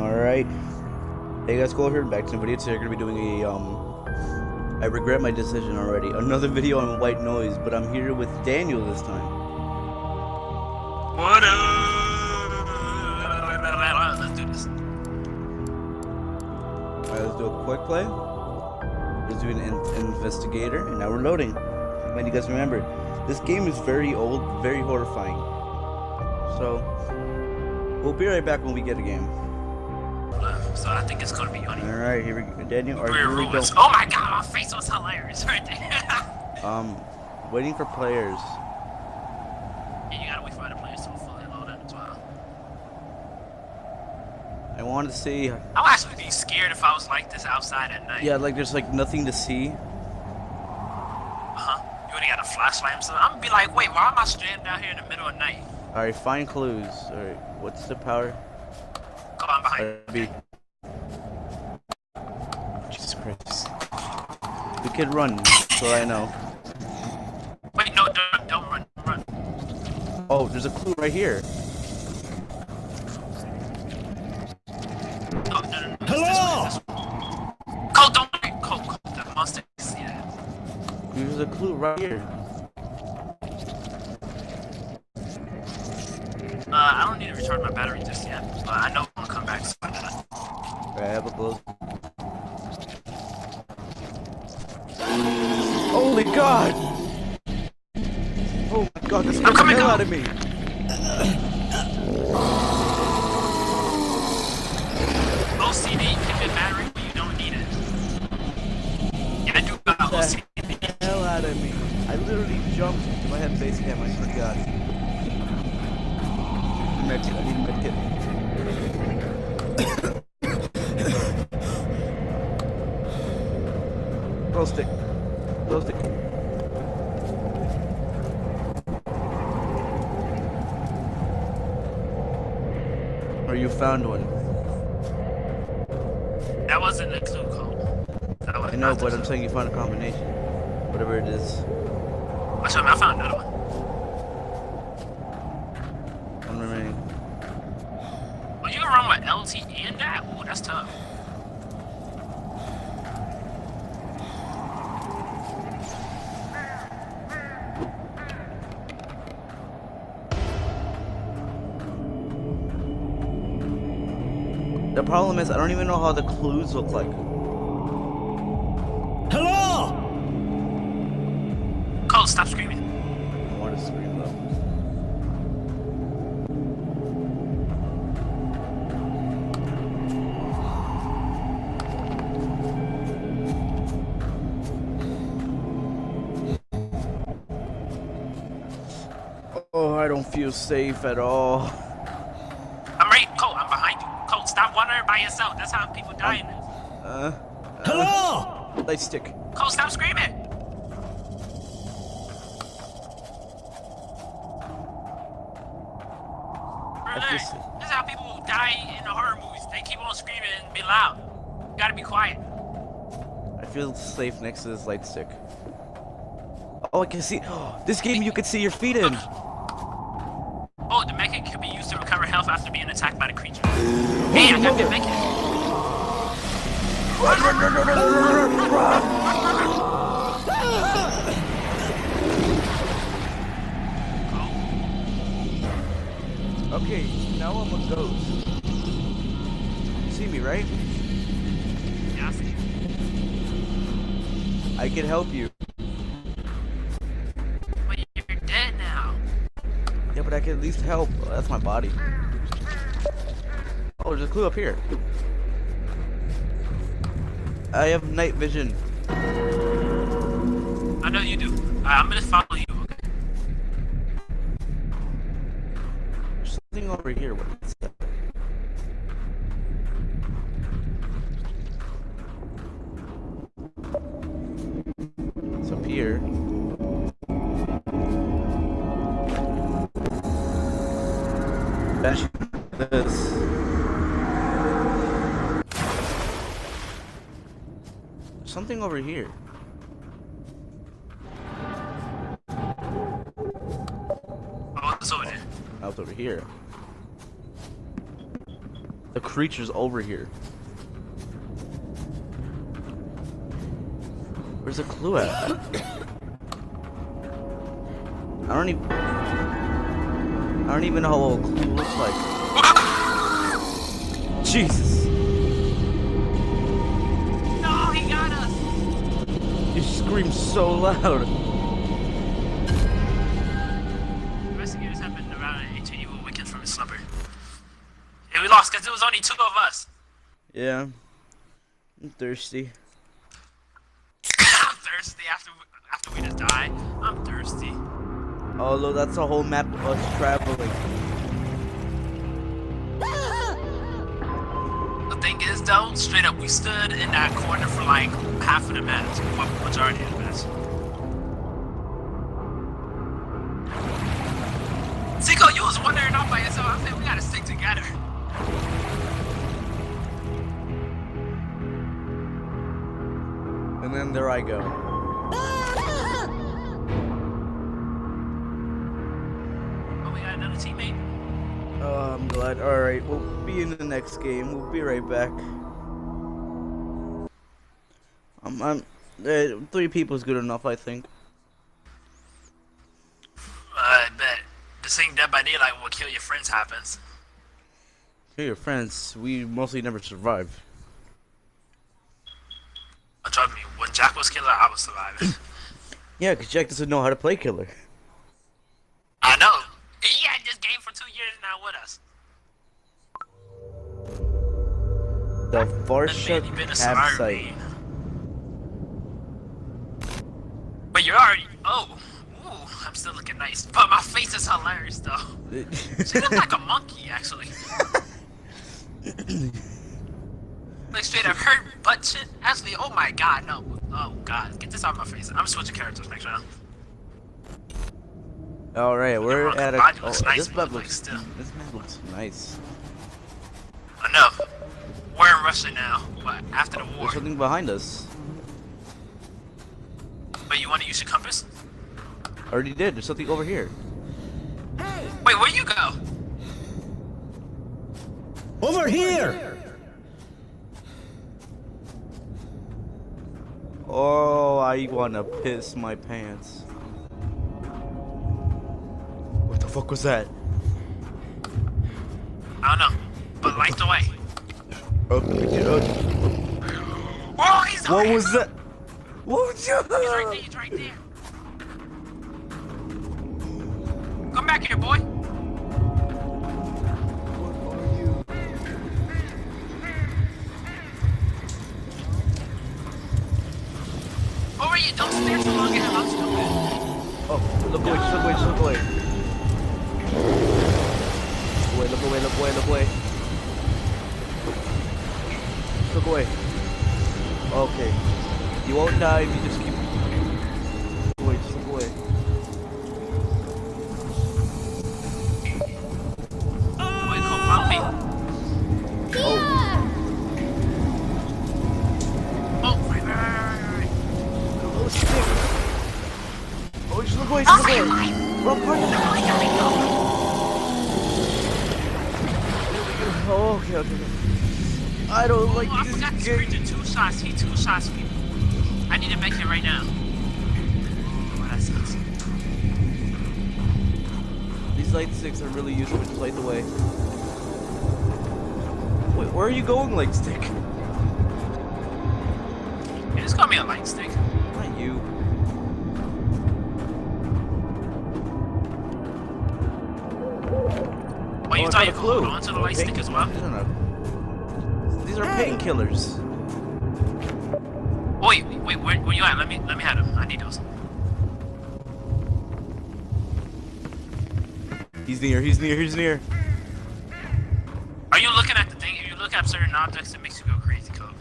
Alright. Hey guys, Cole here, back to the video. Today we're gonna be doing a I regret my decision already. Another video on white noise, but I'm here with Daniel this time. What up? Let's do this. Alright, let's do a quick play. Let's do an investigator, and now we're loading. And you guys remember, this game is very old, very horrifying. So we'll be right back when we get a game. So I think it's gonna be funny. Alright, here we go. Daniel, are We're you really ruins. Oh my god, my face was hilarious right there. waiting for players. Yeah, you gotta wait for other players to fully load up as well. I want to see. I would actually be scared if I was like this outside at night. Yeah, like there's like nothing to see. You already got a flashlight, so I'm gonna be like, wait, why am I stranded down here in the middle of the night? Alright, find clues. Alright, what's the power? Go on behind you. Jesus Christ. We could run, so I know. Wait, no, don't run, run. Oh, there's a clue right here. No, no. Hello! This way. Cole, don't worry. Cole, the monster can see that. There's a clue right here. I don't need to recharge my battery just yet, but I know I'm gonna come back. So Alright, I have a clue. Holy God! Oh my God, this scared the hell out of me. OCD, keep your battery when you don't need it. Yeah, I do got OCD. The hell out of me. I literally jumped if I had face cam, I forgot. Medkit, I need a medkit. Glow stick. Glow stick. Or you found one. That wasn't a clue, Cole. I know, but I'm saying you found a combination. Whatever it is. I found another one. One remaining. Well, you can run with LT and that? Ooh, that's tough. The problem is, I don't even know how the clues look like. Hello! Cole, stop screaming. I want to scream though. Oh, I don't feel safe at all. I'm right, Cole, I'm behind you. Cole, stop wandering by yourself. That's how people die in this. Hello! Light stick. Cole, stop screaming. This is how people die in the horror movies. They keep on screaming and be loud. You gotta be quiet. I feel safe next to this light stick. Oh, I can see. This game you can see your feet in. Oh, the mechanic can be used to recover health after being attacked by the creature. Hey, I got the mechanic. Okay, now I'm a ghost. You see me, right? Yeah, I see you. I can help you. But you're dead now. Yeah, but I can at least help. Oh, that's my body. Oh, there's a clue up here. I have night vision. I know you do. I'm gonna follow you, okay? There's something over here. What is that? It's up here. Bash this. Something over here. Oh, it's over there. Out over here. The creature's over here. Where's the clue at? I don't even know what a clue looks like. Jesus! No, he got us. You scream so loud. Investigators have been around and HAU awakened from his slumber. And we lost because it was only 2 of us. Yeah. I'm thirsty. I'm thirsty after we just died. I'm thirsty. Although that's a whole map of us traveling. The thing is though, straight up, we stood in that corner for like half of the match. Well, majority of the match. Zico, you was wandering off by yourself. I said we gotta stick together. And then there I go. Oh, we got another teammate. Oh, I'm glad. Alright, we'll be in the next game. We'll be right back. 3 people is good enough, I think. I bet. This thing Dead by Daylight will kill your friends happens. Kill your friends. We mostly never survive. Trust me, when Jack was killer, I was surviving. Yeah, because Jack doesn't know how to play killer. I know. He had this game for 2 years now with us. The That Varsha man, he been a campsite. But you're already. Oh. Ooh, I'm still looking nice. But my face is hilarious though. She look like a monkey actually. Like straight up her butt chin. Actually, oh my god, no. Oh god, get this out of my face. I'm switching characters next round. Alright, we're at a. Body looks nice, this but, map like, looks. still. This map looks nice. Enough. We're in Russia now, but after the war. There's something behind us. But you want to use your compass? Already did. There's something over here. Wait, where you go? Over here! Oh, I wanna piss my pants. What the fuck was that? I don't know. But light the way. Oh, Oh, he's what right. was that? What was that? He's right there. He's right there. Come back here, boy. Over here. Don't stare too long at him. I'm stupid. Oh, look away, just look away, just look away. Look away, look away, look away. Just look away. Okay. You won't die if you just keep... Look away, just look away. Boy, come follow me. Oh, Oh, right. oh, stick. Oh, just look away, just look away. Run, run. Oh, okay, okay, okay. I don't like Oh, I this forgot this game. creature 2 shots. He 2 shots me. I need to make it right now. Oh, that sucks. These light sticks are really useful. Just light the way. Wait, where are you going, light stick? You just call me a light stick. Not you. Well, you I thought got you a could clue. hold on to the light stick as well? No, no. These are painkillers. Oh, wait, where you at? Let me have them. I need those. He's near, he's near, he's near. Are you looking at the thing? If you look at certain objects, it makes you go crazy, Coke.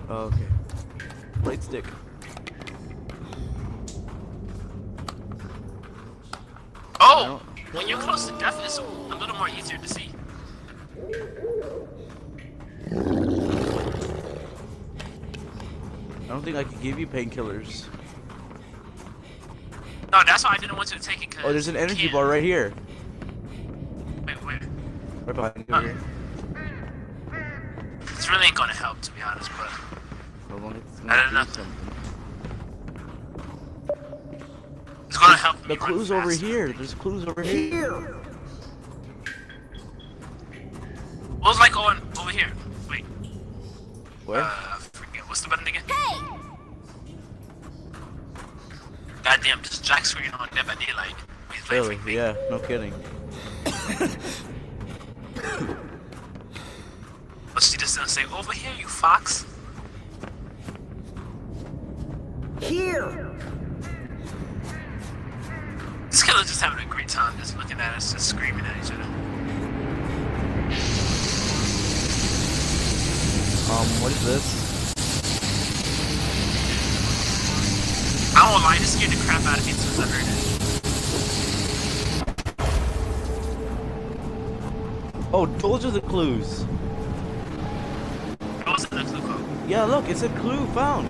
Oh, okay. Light stick. Oh! When you're close to death, it's a little more easier to see. I don't think I can give you painkillers. No, that's why I didn't want you to take it. Cause Oh, there's an you energy can't. bar right here. Wait, where? Right behind you Huh. here. This really ain't gonna help, to be honest, but How long it's I don't gonna know. do something. it's gonna help me The run clues over faster. here. There's clues over here. What was like going over here? Wait, Where? forget. What's the button again? Hey! Goddamn, this jack screen on Dead by Daylight. Please play Really? for me. Yeah. No kidding. Let's see this and say, over here, you fox. Here! This killer's just having a great time just looking at us, just screaming at each other. What is this? I won't lie, this scared the crap out of me as soon as I heard it. Oh, those are the clues. What was the next clue called? Yeah, look, it said clue found.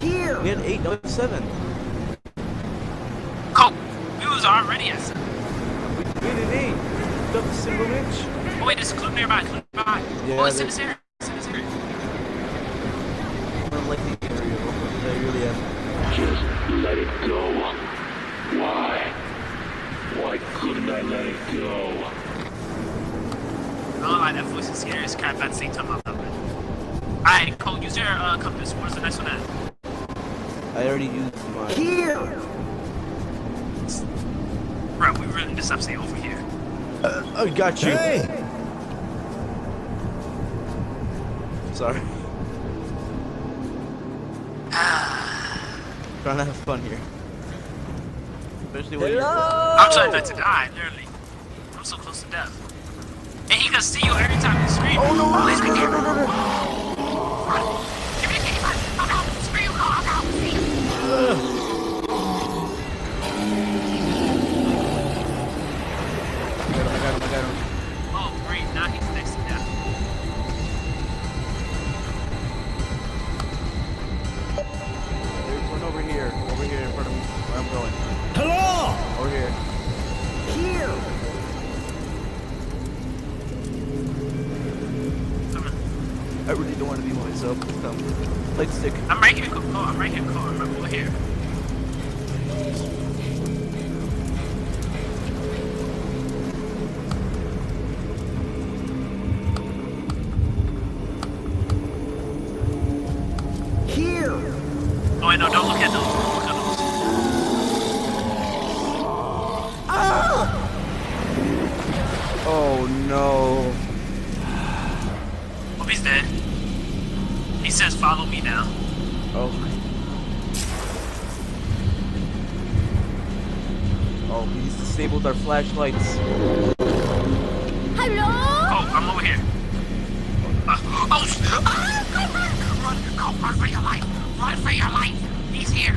Here! We had 8 out of 7. Coke! We was already at 7. We did an 8. Up a single inch. Oh wait, there's a clue nearby, Yeah, oh, it's in there's- this area. It's in this area. I don't like the area. I really am. Just let it go. Why? Why couldn't I let it go? I don't lie, that voice is scary as crap at the same time I love it. Alright, Cole, use your compass. Where's the next one at? I already used mine. Here! Bro, we really just have to stay over here. I got you. Hey! Sorry. Trying to have fun here. Especially when I'm trying not to die, literally. I'm so close to death. And he can see you every time you scream. Oh no! Please be careful. Run. Give me a key, run. Oh no! Scream! Oh no! I got him. Oh great, now he's next to death. There's one over here in front of me, where I'm going. Hello! Over here. Here! Come on. I really don't want to be myself this time. Light stick. I'm right here, Cole. I'm right here, Cole. I'm right over here. Here! Oh wait, no, don't look at those. Don't look at those. Oh no. Oh, he's dead. He says, follow me now. Oh. Oh, he's disabled our flashlights. Hello? Oh, I'm over here. Run for your life. Run for your life. He's here.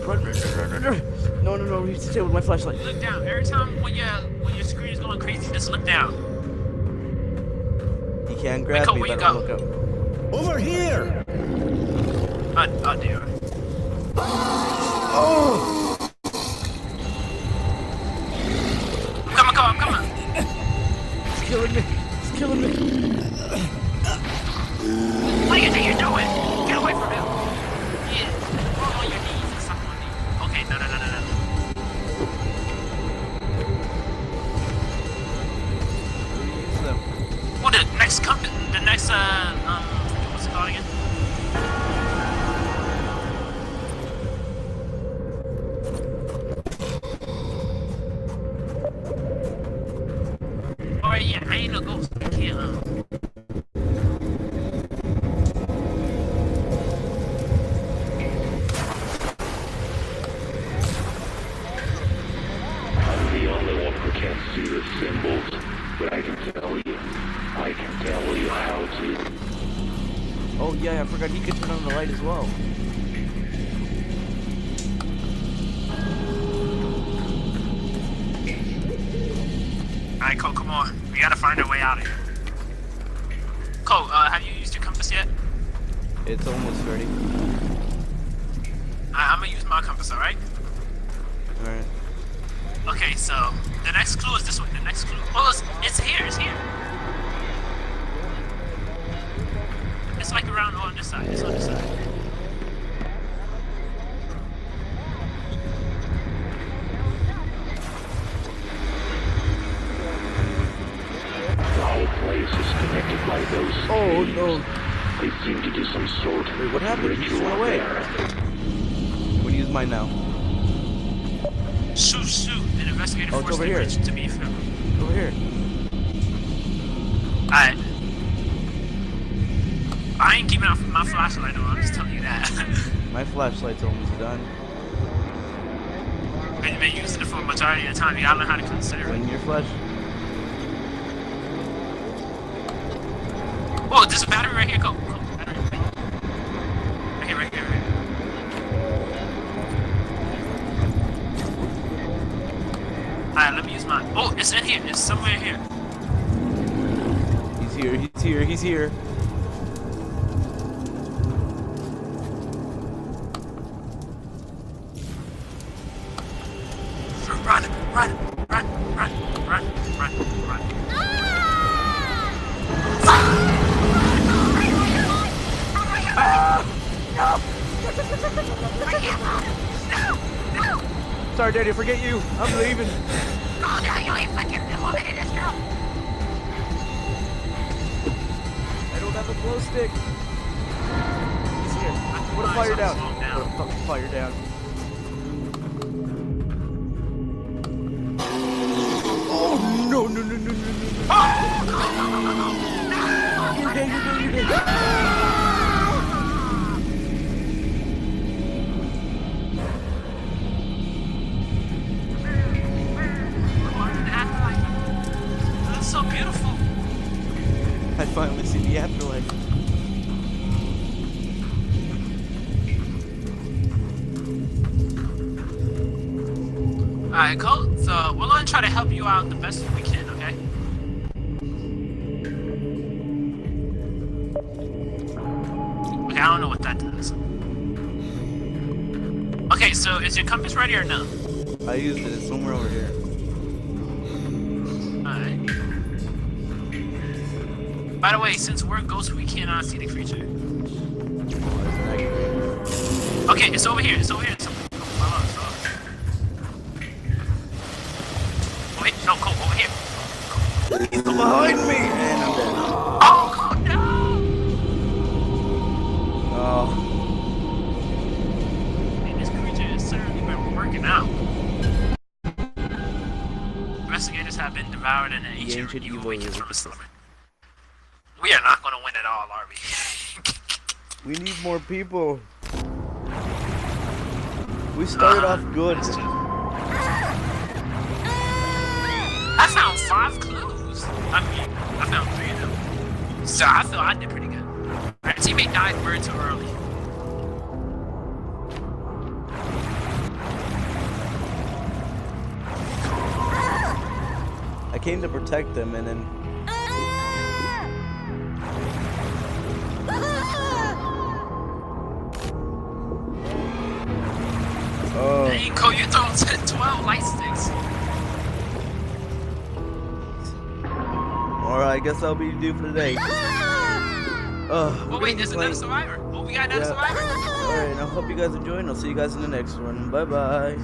Run. No, he's disabled my flashlight. Look down. Every time when your screen is going crazy, just look down. He can't grab Cole, me, where but you I'll go? look up. Over here! Oh dear. Oh! I'm coming. He's killing me. What do you think you're doing? Get away from him. Yeah. Fall on your knees and suck on me. Okay, no. Use them. Oh, the next what's it called again? Alright, yeah, I ain't no ghost. I can't, I'm the only one who can't see the symbols, but I can tell you how to. Oh yeah, I forgot he could turn on the light as well. Alright, Cole, come on. We gotta find our way out of here. Cole, have you used your compass yet? It's almost ready. I'm gonna use my compass, alright? Alright. Okay, Okay, so the next clue is this way. The next clue. Oh, it's here. It's here. It's like around on this side. It's on this side. The whole place is connected by those Oh things. no! They seem to do some sort Wait, what happened? He just ritual went away. there. I'm gonna use mine now. Shoot. An investigator Oh, it's forced over the here. creature to be filmed. Over here. I ain't keeping out my flashlight on. I'm just telling you that. My flashlight's almost done. Been using it for a majority of the time. You gotta learn how to consider it. When your flash. Oh, there's a battery right here. Go. Battery. Right here. Alright, let me use mine. Oh, it's in here. It's somewhere here. He's here. Run. Sorry, Daddy, forget you. I'm leaving. Oh, no, you ain't fucking moving in this room. I don't have a glow stick. He's here. Put a fire down. Put a fucking fire down. Oh no! You're dead. That's so beautiful. I finally see the afterlife. Alright, Colt. So we're gonna try to help you out the best we can, okay? Okay, I don't know what that does. Okay, so is your compass ready or no? I used it. It's somewhere over here. Alright. By the way, since we're ghosts, we cannot see the creature. Okay, it's over here. Follow us. Wait, no, Cole, over here. He's behind me! And I'm dead. Oh, no! Oh. Man, this creature has certainly been working out. Investigators have been devoured in an ancient evil wakens from a slumber. We are not going to win at all, are we? We need more people. We started off good. I found 5 clues. I found 3 of them. So I feel I did pretty good. Our teammate died way too early. I came to protect them and then... Oh. Hey, Cole, you throw 10, 12 light sticks. Alright, I guess that'll be due for today. Oh, wait, there's another survivor. Oh, we got another survivor. Alright, I hope you guys enjoyed and I'll see you guys in the next one. Bye-bye.